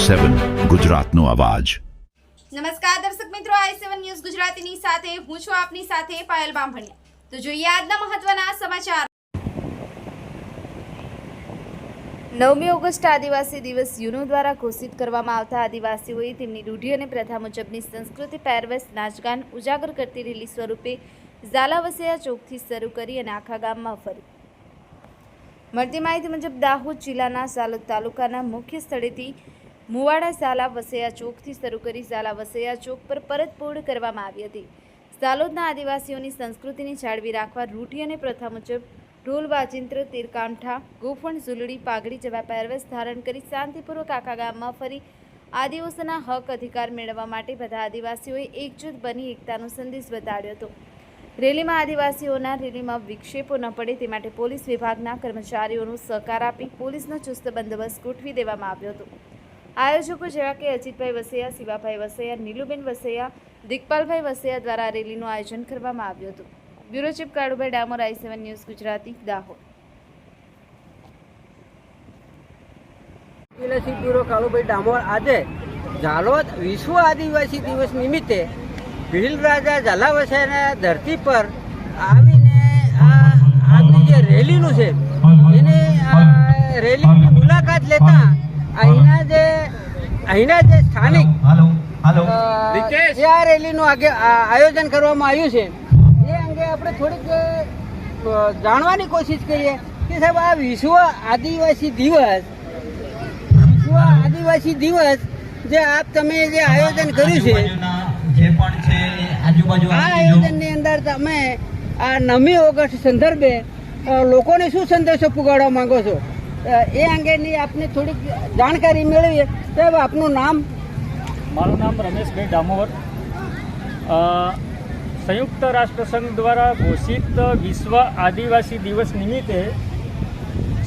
i7 ગુજરાતનો અવાજ। નમસ્કાર દર્શક મિત્રો, i7 ન્યૂઝ ગુજરાતીની સાથે હું છું આપની સાથે પાયલ બામભણિયા। તો જોઈએ આજના મહત્વના સમાચાર। 9મી ઓગસ્ટ આદિવાસી દિવસ યુનો દ્વારા ઘોષિત કરવામાં આવતા આદિવાસીઓએ તેમની રૂઢિ અને પ્રથા મુજબની સંસ્કૃતિ, પહેરવેશ, નાચગાન ઉજાગર કરતી રેલી સ્વરૂપે ઝાલા વસૈયા ચોકથી શરૂ કરી અને આખા ગામમાં ફરી। મળતી માહિતી મુજબ દાહોદ જિલ્લાના ઝાલોદ તાલુકાના મુખ્ય સ્થળેથી મુવાડા ઝાલા વસૈયા ચોકથી શરૂ કરી ઝાલા વસૈયા ચોક પર પરત પૂર્ણ કરવામાં આવી હતી। ઝાલોદના આદિવાસીઓની સંસ્કૃતિને જાળવી રાખવા રૂઢિ અને પ્રથા મુજબ ઢોલ વાજિંત્ર, તીરકામઠા, ગોફણ, ઝૂલડી, પાઘડી જેવા પહેરવેશ ધારણ કરી શાંતિપૂર્વક આખા ગામમાં ફરી આદિવાસીઓના હક અધિકાર મેળવવા માટે બધા આદિવાસીઓએ એકજૂથ બની એકતાનો સંદેશ બતાડ્યો હતો। રેલીમાં આદિવાસીઓના રેલીમાં વિક્ષેપો ન પડે તે માટે પોલીસ વિભાગના કર્મચારીઓનો સહકાર આપી પોલીસનો ચુસ્ત બંદોબસ્ત ગોઠવી દેવામાં આવ્યો હતો। આયોજકો જેવા કે અજીતભાઈ વસૈયા, શિવાભાઈ વસૈયા, નીલુબેન વસૈયા, દિગપાલભાઈ વસૈયા દ્વારા રેલીનું આયોજન કરવામાં આવ્યું હતું। Bureau chief Kalubhai Damor, i7 news Gujarati, Dahod. Bureau Kalubhai Damor આજે ઝાલોદ વિશ્વ આદિવાસી દિવસ નિમિત્તે ભીલ રાજા ઝાલા વસૈયાના ધરતી પર આવીને આજની જે રેલીનું છે એને રેલીની મુલાકાત લેતા અહીંના જે સ્થાનિક જે આ રેલીનું આયોજન કરવામાં આવ્યું છે એ અંગે આપણે થોડીક જાણવાની કોશિશ કરીએ કે સાહેબ આ વિશ્વ આદિવાસી દિવસ જે તમે જે આયોજન કર્યું છે આ આયોજનની અંદર તમે આ 9મી ઓગસ્ટ સંદર્ભે લોકોને શું સંદેશો પુગાડવા માંગો છો એ અંગેની આપને થોડીક જાણકારી મેળવીએ। સાહેબ, આપનું નામ? મારું નામ રમેશભાઈ ડામોર। સંયુક્ત રાષ્ટ્રસંઘ દ્વારા ઘોષિત વિશ્વ આદિવાસી દિવસ નિમિત્તે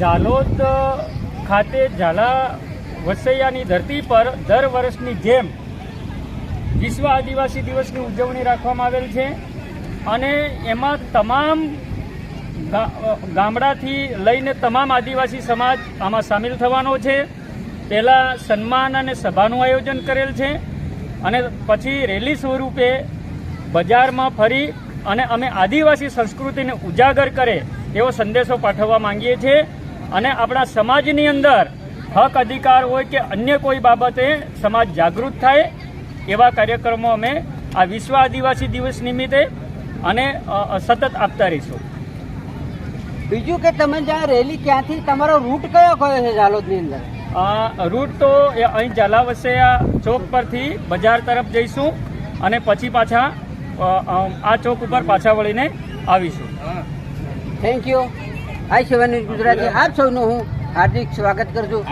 ઝાલોદ ખાતે ઝાલા વસૈયાની ધરતી પર દર વર્ષની જેમ વિશ્વ આદિવાસી દિવસની ઉજવણી રાખવામાં આવેલ છે અને એમાં તમામ ગામડાથી લઈને તમામ આદિવાસી સમાજ આમાં સામેલ થવાનો છે। પહેલાં સન્માન અને સભાનું આયોજન કરેલ છે અને પછી રેલી સ્વરૂપે બજારમાં ફરી અને અમે આદિવાસી સંસ્કૃતિને ઉજાગર કરે એવો સંદેશો પાઠવવા માંગીએ છીએ અને આપણા સમાજની અંદર હક અધિકાર હોય કે અન્ય કોઈ બાબતે સમાજ જાગૃત થાય એવા કાર્યક્રમો અમે આ વિશ્વ આદિવાસી દિવસ નિમિત્તે અને સતત આપતા રહીશું। બીજું કે તમે જ્યાં રેલી ક્યાંથી તમારો રૂટ કયો છે ઝાલોદની અંદર? રૂટ તો અહીં ઝાલા વસૈયા ચોક પરથી બજાર તરફ જઈશું અને પછી પાછા આ ચોક ઉપર પાછા વળીને આવીશું। Thank you. i7 news Gujarati આપ સૌનું હું હાર્દિક સ્વાગત કરું છું।